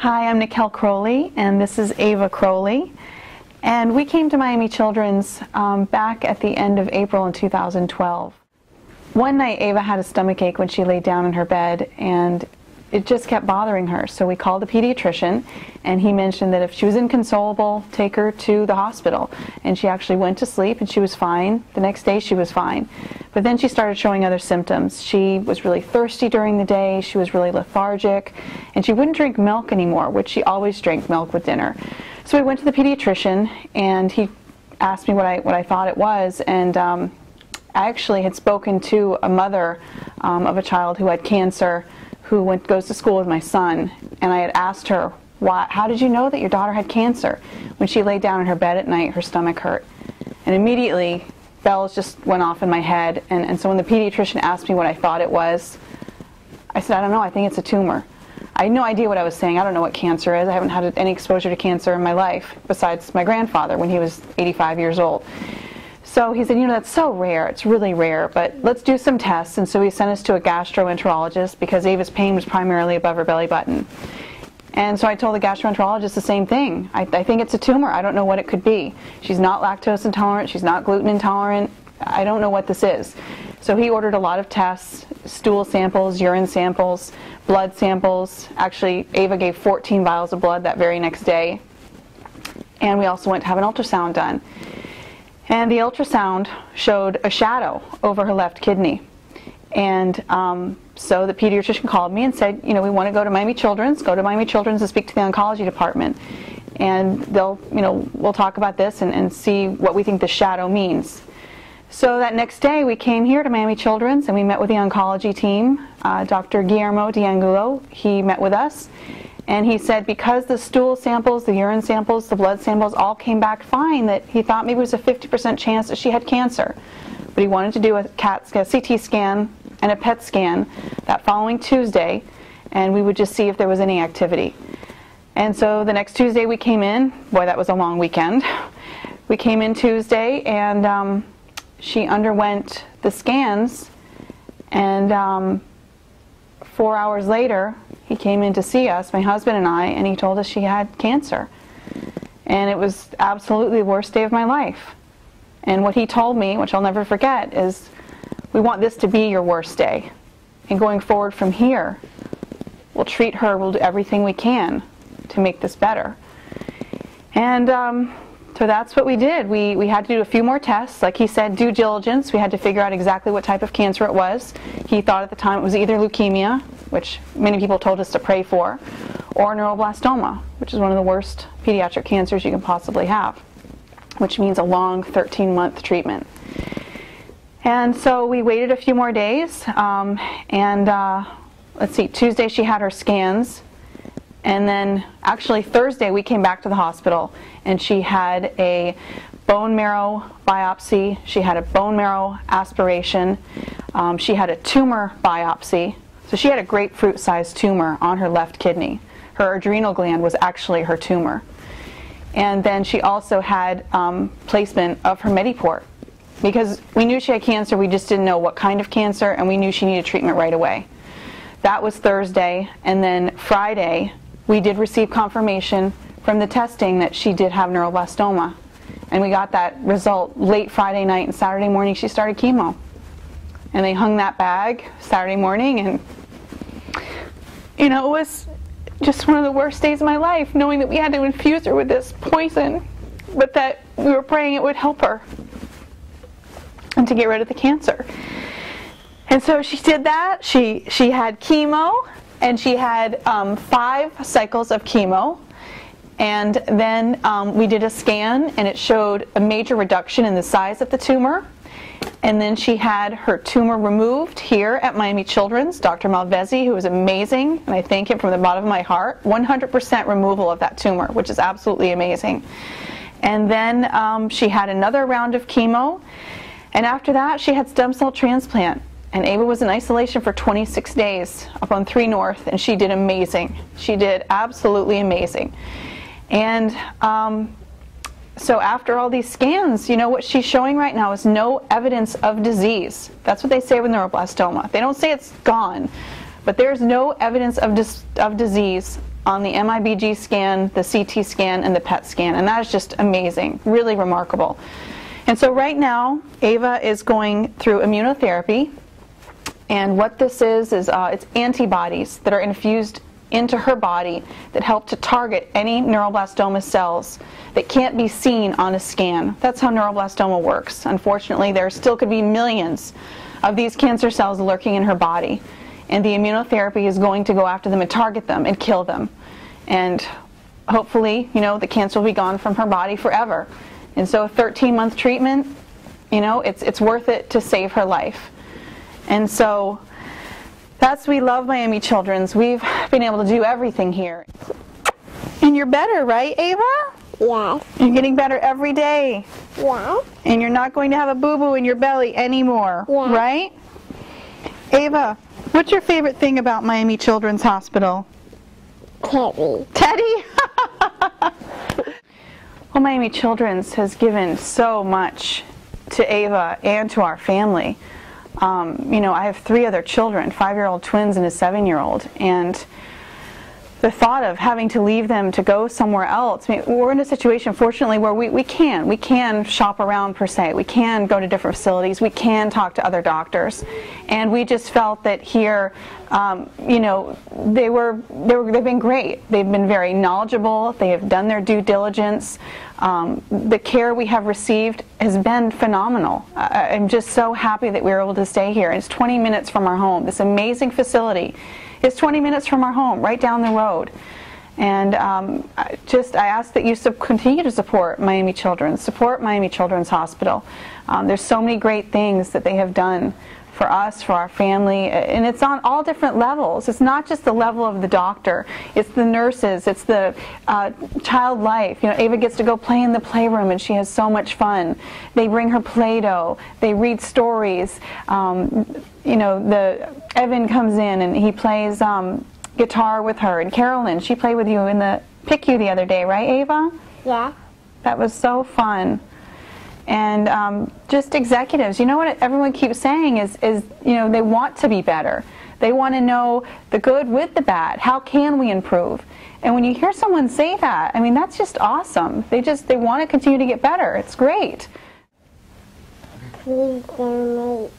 Hi, I'm Nicole Crowley, and this is Ava Crowley. And we came to Miami Children's back at the end of April in 2012. One night, Ava had a stomach ache when she laid down in her bed, and it just kept bothering her. So we called the pediatrician, and he mentioned that if she was inconsolable, take her to the hospital. And she actually went to sleep, and she was fine. The next day, she was fine. But then she started showing other symptoms. She was really thirsty during the day, she was really lethargic, and she wouldn't drink milk anymore, which she always drank milk with dinner. So we went to the pediatrician, and he asked me what I thought it was, and I actually had spoken to a mother of a child who had cancer, who goes to school with my son, and I had asked her, how did you know that your daughter had cancer? When she laid down in her bed at night, her stomach hurt. And immediately, bells just went off in my head, and so when the pediatrician asked me what I thought it was, I said, I don't know, I think it's a tumor. I had no idea what I was saying. I don't know what cancer is. I haven't had any exposure to cancer in my life, besides my grandfather when he was 85 years old. So he said, you know, that's so rare, it's really rare, but let's do some tests. And so he sent us to a gastroenterologist because Ava's pain was primarily above her belly button. And so I told the gastroenterologist the same thing. I think it's a tumor. I don't know what it could be. She's not lactose intolerant, she's not gluten intolerant. I don't know what this is. So he ordered a lot of tests, stool samples, urine samples, blood samples. Actually, Ava gave 14 vials of blood that very next day. And we also went to have an ultrasound done. And the ultrasound showed a shadow over her left kidney. And so the pediatrician called me and said, you know, we want to go to Miami Children's, and speak to the oncology department. And they'll, you know, we'll talk about this and see what we think the shadow means. So that next day we came here to Miami Children's and we met with the oncology team. Dr. Guillermo D'Angulo, he met with us. And he said because the stool samples, the urine samples, the blood samples all came back fine, that he thought maybe it was a 50% chance that she had cancer. But he wanted to do a CT scan and a PET scan that following Tuesday, and we would just see if there was any activity. And so the next Tuesday we came in. Boy, that was a long weekend. We came in Tuesday, and she underwent the scans, and 4 hours later, he came in to see us, my husband and I, and he told us she had cancer. And it was absolutely the worst day of my life. And what he told me, which I'll never forget, is we want this to be your worst day. And going forward from here, we'll treat her, we'll do everything we can to make this better. And so that's what we did. We had to do a few more tests. Like he said, due diligence. We had to figure out exactly what type of cancer it was. He thought at the time it was either leukemia, which many people told us to pray for, or neuroblastoma, which is one of the worst pediatric cancers you can possibly have, which means a long 13-month treatment. And so we waited a few more days, let's see, Tuesday she had her scans, and then actually Thursday we came back to the hospital and she had a bone marrow biopsy, she had a bone marrow aspiration, she had a tumor biopsy. So she had a grapefruit-sized tumor on her left kidney. Her adrenal gland was actually her tumor. And then she also had placement of her Mediport. Because we knew she had cancer, we just didn't know what kind of cancer, and we knew she needed treatment right away. That was Thursday, and then Friday, we did receive confirmation from the testing that she did have neuroblastoma. And we got that result late Friday night, and Saturday morning she started chemo. And they hung that bag Saturday morning, and you know, it was just one of the worst days of my life, knowing that we had to infuse her with this poison, but that we were praying it would help her and to get rid of the cancer. And so she did that. She had chemo, and she had 5 cycles of chemo. And then we did a scan, and it showed a major reduction in the size of the tumor. And then she had her tumor removed here at Miami Children's. Dr. Malvezi, who was amazing, and I thank him from the bottom of my heart, 100% removal of that tumor, which is absolutely amazing. And then she had another round of chemo, and after that she had stem cell transplant. And Ava was in isolation for 26 days up on 3 North, and she did amazing. She did absolutely amazing. And so after all these scans, you know, what she's showing right now is no evidence of disease. That's what they say with neuroblastoma. They don't say it's gone, but there's no evidence of disease on the MIBG scan, the CT scan, and the PET scan, and that is just amazing, really remarkable. And so right now, Ava is going through immunotherapy, and what this is it's antibodies that are infused into her body that help to target any neuroblastoma cells that can't be seen on a scan. That's how neuroblastoma works. Unfortunately, there still could be millions of these cancer cells lurking in her body, and the immunotherapy is going to go after them and target them and kill them. And hopefully, the cancer will be gone from her body forever. And so a 13-month treatment, it's worth it to save her life. And so we love Miami Children's. We've been able to do everything here. And you're better, right, Ava? Yes. You're getting better every day. Yes. And you're not going to have a boo-boo in your belly anymore, yes. right? Ava, what's your favorite thing about Miami Children's Hospital? Teddy. Teddy? Well, Miami Children's has given so much to Ava and to our family. I have 3 other children, 5-year-old twins and a 7-year-old, and the thought of having to leave them to go somewhere else, we're in a situation, fortunately, where we can shop around per se. We can go to different facilities. We can talk to other doctors. And we just felt that here, they've been great. They've been very knowledgeable. They have done their due diligence. The care we have received has been phenomenal. I'm just so happy that we were able to stay here. It's 20 minutes from our home. This amazing facility is 20 minutes from our home, right down the road. And I ask that you continue to support Miami Children's, support Miami Children's Hospital. There's so many great things that they have done for us, for our family, and it's on all different levels. It's not just the level of the doctor, it's the nurses, it's the child life. Ava gets to go play in the playroom and she has so much fun. They bring her Play-Doh, they read stories. Evan comes in and he plays guitar with her, and Carolyn, she played with you in the PICU the other day, right, Ava? Yeah. That was so fun. And just executives, what everyone keeps saying is they want to be better. They want to know the good with the bad. How can we improve? And when you hear someone say that, that's just awesome. They want to continue to get better. It's great. Please donate